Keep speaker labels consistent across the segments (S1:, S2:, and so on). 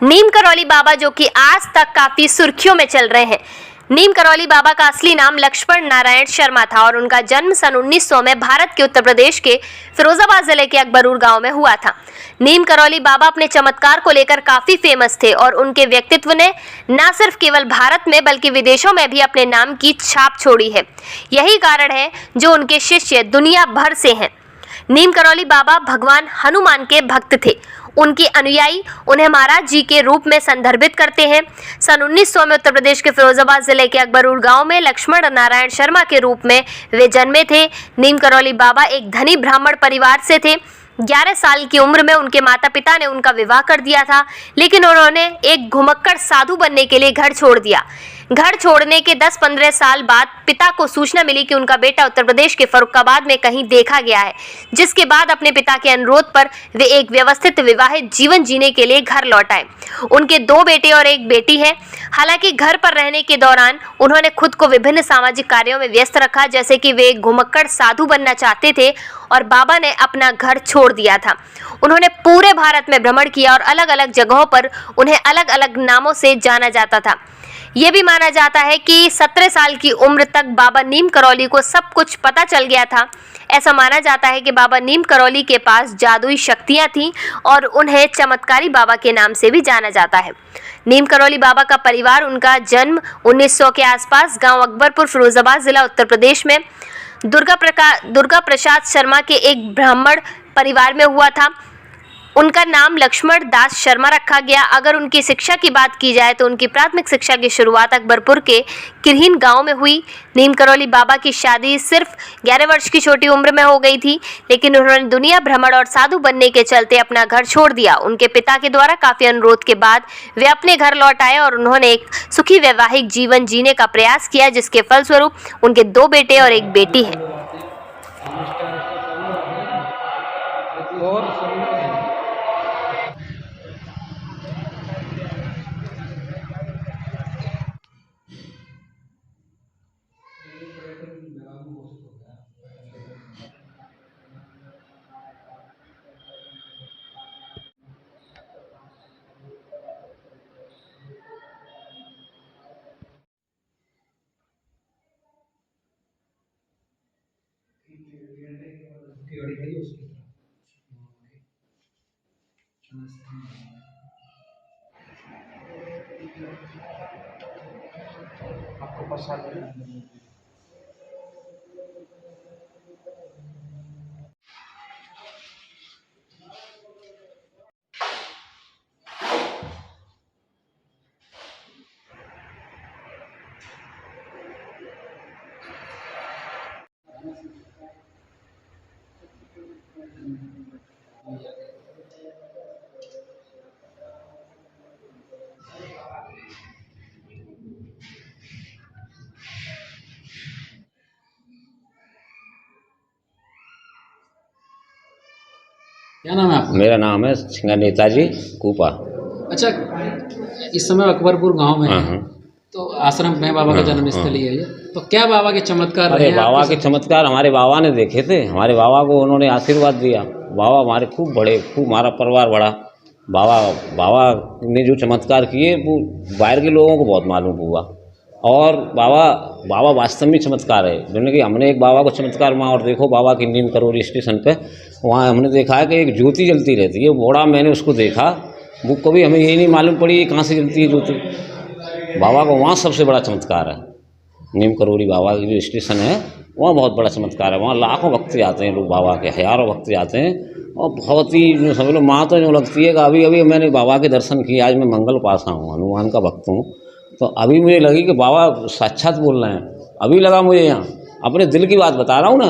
S1: नीम करौली बाबा जो कि आज तक काफी सुर्खियों में चल रहे हैं। नीम करौली बाबा का असली नाम लक्ष्मण नारायण शर्मा था और उनका जन्म सन 1900 में भारत के उत्तर प्रदेश के फिरोजाबाद जिले के अकबरूर गांव में हुआ था। नीम करौली बाबा अपने चमत्कार को लेकर काफी फेमस थे और उनके व्यक्तित्व ने न सिर्फ केवल भारत में बल्कि विदेशों में भी अपने नाम की छाप छोड़ी है। यही कारण है जो उनके शिष्य दुनिया भर से हैं। नीम करौली बाबा भगवान हनुमान के भक्त थे। उनके अनुयायी उन्हें महाराज जी के रूप में संदर्भित करते हैं। सन 1900 में उत्तर प्रदेश के फिरोजाबाद जिले के अकबरूर गांव में लक्ष्मण नारायण शर्मा के रूप में वे जन्मे थे। नीम करौली बाबा एक धनी ब्राह्मण परिवार से थे। 11 साल की उम्र में उनके माता पिता ने उनका विवाह कर दिया था, लेकिन उन्होंने एक घुमक्कड़ साधु बनने के लिए घर छोड़ दिया। घर छोड़ने के 10-15 साल बाद पिता को सूचना मिली कि उनका बेटा उत्तर प्रदेश के फर्रुखाबाद में कहीं देखा गया है, जिसके बाद अपने पिता के अनुरोध पर वे एक व्यवस्थित विवाहित जीवन जीने के लिए घर लौट आए। उनके 2 बेटे और 1 बेटी है। हालांकि घर पर रहने के दौरान उन्होंने खुद को विभिन्न सामाजिक कार्यों में व्यस्त रखा, जैसे कि वे एक घुमक्कड़ साधु बनना चाहते थे और बाबा ने अपना घर छोड़ दिया था। उन्होंने पूरे भारत में भ्रमण किया और अलग अलग जगहों पर उन्हें अलग अलग नामों से जाना जाता था। ये भी माना जाता है कि 17 साल की उम्र तक बाबा नीम करौली को सब कुछ पता चल गया था। ऐसा माना जाता है कि बाबा नीम करौली के पास जादुई शक्तियां थीं और उन्हें चमत्कारी बाबा के नाम से भी जाना जाता है। नीम करौली बाबा का परिवार, उनका जन्म 1900 के आसपास गांव अकबरपुर, फिरोजाबाद जिला, उत्तर प्रदेश में दुर्गा प्रसाद शर्मा के एक ब्राह्मण परिवार में हुआ था। उनका नाम लक्ष्मण दास शर्मा रखा गया। अगर उनकी शिक्षा की बात की जाए तो उनकी प्राथमिक शिक्षा की शुरुआत अकबरपुर के किरहीन गांव में हुई। नीम करौली बाबा की शादी सिर्फ 11 वर्ष की छोटी उम्र में हो गई थी, लेकिन उन्होंने दुनिया भ्रमण और साधु बनने के चलते अपना घर छोड़ दिया। उनके पिता के द्वारा काफी अनुरोध के बाद वे अपने घर लौट आए और उन्होंने एक सुखी वैवाहिक जीवन जीने का प्रयास किया, जिसके फलस्वरूप उनके 2 बेटे और 1 बेटी है।
S2: आपको पसंद है?
S3: क्या नाम है आपका?
S4: मेरा नाम है सिंगर नेताजी कूपा।
S3: अच्छा, इस समय अकबरपुर गांव में
S4: हाँ
S3: है,
S4: हाँ।
S3: तो आश्रम में बाबा का जन्म स्थल ही है ये। तो क्या बाबा के चमत्कार
S4: अरे
S3: रहे हैं
S4: बाबा
S3: आपके
S4: के चमत्कार हमारे बाबा ने देखे थे। हमारे बाबा को उन्होंने आशीर्वाद दिया। बाबा हमारे खूब बड़े, खूब हमारा परिवार बड़ा। बाबा ने जो चमत्कार किए वो बाहर के लोगों को बहुत मालूम हुआ। और बाबा वास्तव में चमत्कार है। जैसे कि हमने एक बाबा को चमत्कार वहाँ और देखो, बाबा की नीम करौली स्टेशन पे वहाँ हमने देखा है कि एक ज्योति जलती रहती है। बड़ा मैंने उसको देखा, वो कभी हमें यही नहीं मालूम पड़ी कहाँ से जलती है ज्योति। बाबा का वहाँ सबसे बड़ा चमत्कार है। नीम करौली बाबा की जो स्टेशन है वहाँ बहुत बड़ा चमत्कार है। वहाँ लाखों भक्त आते हैं लोग, बाबा के हजारों भक्त आते हैं और बहुत ही जो समझ लो माँ तो जो लगती है कि अभी मैंने बाबा के दर्शन किए। आज मैं मंगल पासा हूँ, हनुमान का भक्त हूँ, तो अभी मुझे लगी कि बाबा साक्षात बोल रहे हैं। अभी लगा मुझे यहाँ अपने दिल की बात बता रहा हूँ ना।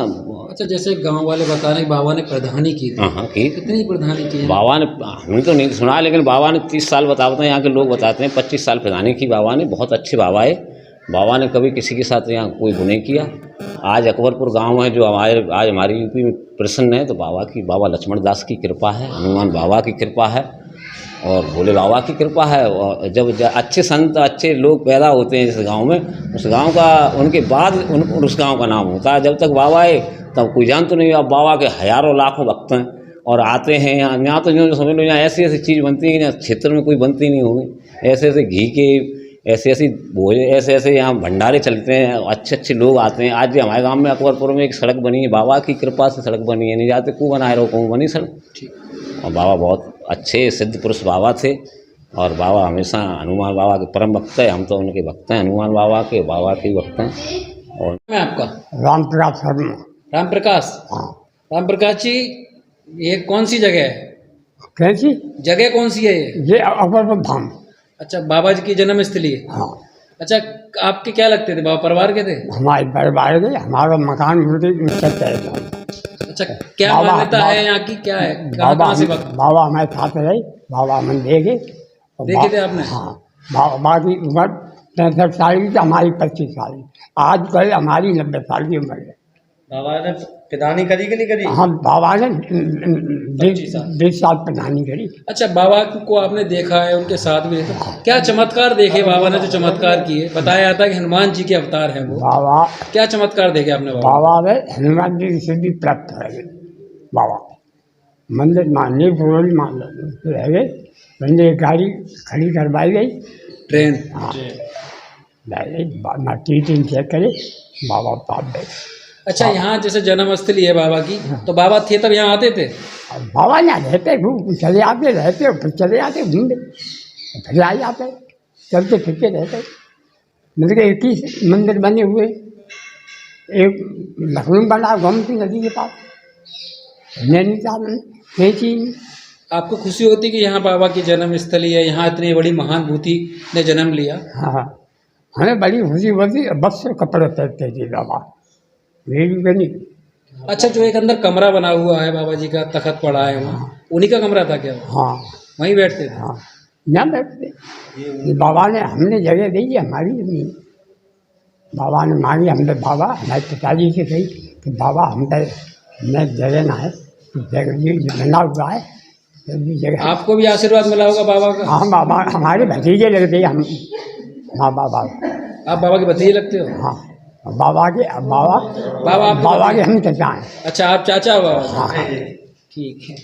S3: अच्छा, जैसे गांव वाले बता रहे हैं बाबा ने प्रधानी की थी।
S4: हाँ की
S3: कितनी प्रधानी की है?
S4: बाबा ने, हमने तो नहीं सुना, लेकिन बाबा ने 30 साल बताते हैं, यहाँ के लोग बताते हैं 25 साल प्रधानी की बाबा ने। बहुत अच्छे बाबा है। बाबा ने कभी किसी के साथ यहाँ कोई गुनाह किया। आज अकबरपुर गांव है जो आज हमारी यूपी में प्रसन्न है, तो बाबा लक्ष्मण दास की कृपा है, हनुमान बाबा की कृपा है और भोले बाबा की कृपा है। और जब अच्छे संत, अच्छे लोग पैदा होते हैं इस गांव में, उस गांव का उनके बाद उस गांव का नाम होता है। जब तक बाबा है तब कोई जान तो नहीं। अब बाबा के हजारों लाखों भक्त हैं और आते हैं यहाँ तो जो समझ लो यहाँ ऐसी ऐसी चीज़ बनती है कि यहाँ क्षेत्र में कोई बनती नहीं होगी। ऐसे ऐसे घी के ऐसे ऐसी भोज ऐसे ऐसे यहाँ भंडारे चलते हैं, अच्छे अच्छे लोग आते हैं। आज भी हमारे गांव में अकबरपुर में एक सड़क बनी है, बाबा की कृपा से सड़क बनी है, नहीं जाते को बनाए रहो कहूँ बनी सड़क। और बाबा बहुत अच्छे सिद्ध पुरुष बाबा थे और बाबा हमेशा हनुमान बाबा के परम भक्त है। हम तो उनके भक्त हैं, हनुमान बाबा के भक्त हैं। और
S3: मैं आपका
S2: राम प्रकाश शर्मा।
S3: राम प्रकाश।
S2: हाँ।
S3: राम प्रकाश जी, ये कौन सी जगह है?
S2: कैसी
S3: जगह कौन सी है ये?
S2: अकबरपुर धाम।
S3: अच्छा, बाबा जी की जन्म स्थली है।
S2: हाँ।
S3: अच्छा, आपके क्या लगते थे? बाबा परिवार के थे?
S2: हमारे परिवार के हमारा मकान
S3: अच्छा, क्या मान्यता है यहाँ की, क्या है? कहाँ से वक्त
S2: बाबा हमारे साथ रहे, बाबा हमें देखे
S3: थे आपने?
S2: हाँ। बाबा की उम्र 65 साल की, हमारी 25 साल की। आज कल हमारी 90 साल की उम्र है।
S3: बाबा ने पिदानी करी कि नहीं करी?
S2: हाँ, बाबा ने 20 साल प्रधानी करी।
S3: अच्छा, बाबा को आपने देखा है, उनके साथ भी रहते, क्या चमत्कार देखे बाबा ने? जो चमत्कार किए, बताया जाता है कि हनुमान जी के अवतार हैं वो।
S2: बाबा
S3: क्या चमत्कार देखे आपने?
S2: बाबा में हनुमान जी की सिद्धि प्राप्त है। बाबा मंदिर मानने पुरोली मान रह गए, मंदिर गाड़ी खड़ी करवाई गई,
S3: ट्रेन।
S2: हाँ टीटिंग चेक करे, बाबा पाप गए।
S3: अच्छा, यहाँ जैसे जन्म स्थली है बाबा की, तो बाबा थे तब यहाँ आते थे?
S2: बाबा यहाँ रहते, चले आते रहते, फिर चले आते घूमते, फिर आ जाते, चलते फिरते रहते। मतलब 21 मंदिर बने हुए, एक लखनऊ बना गोमती नदी के पास, नैनीताल में, कैंची में।
S3: आपको खुशी होती कि यहाँ बाबा की जन्म स्थली है, यहाँ इतनी बड़ी महानुभूति ने जन्म लिया?
S2: हाँ, हमें बड़ी खुशी होती। बस से कपड़े पहनते थे बाबा, मेरी बनी।
S3: अच्छा, जो एक अंदर कमरा बना हुआ है बाबा जी का, तखत पड़ा है वहाँ, उन्हीं का कमरा था क्या?
S2: हाँ,
S3: वहीं बैठते थे?
S2: हाँ, यहाँ बैठते। ये बाबा ने हमने जगह दी है, हमारी जमीन बाबा ने मांगी हमने। बाबा हमारे पिताजी से कही कि बाबा हमें जगह ना है, जगह ये बना हुआ है जगह।
S3: आपको भी आशीर्वाद मिला होगा बाबा का?
S2: हाँ, बाबा हमारे भतीजे लगते हम। हाँ, बाबा
S3: आप बाबा के भतीजे लगते हो?
S2: हाँ, बाबा के हम चाचा हैं।
S3: अच्छा, आप चाचा हो बाबा?
S2: हाँ।
S3: ठीक है।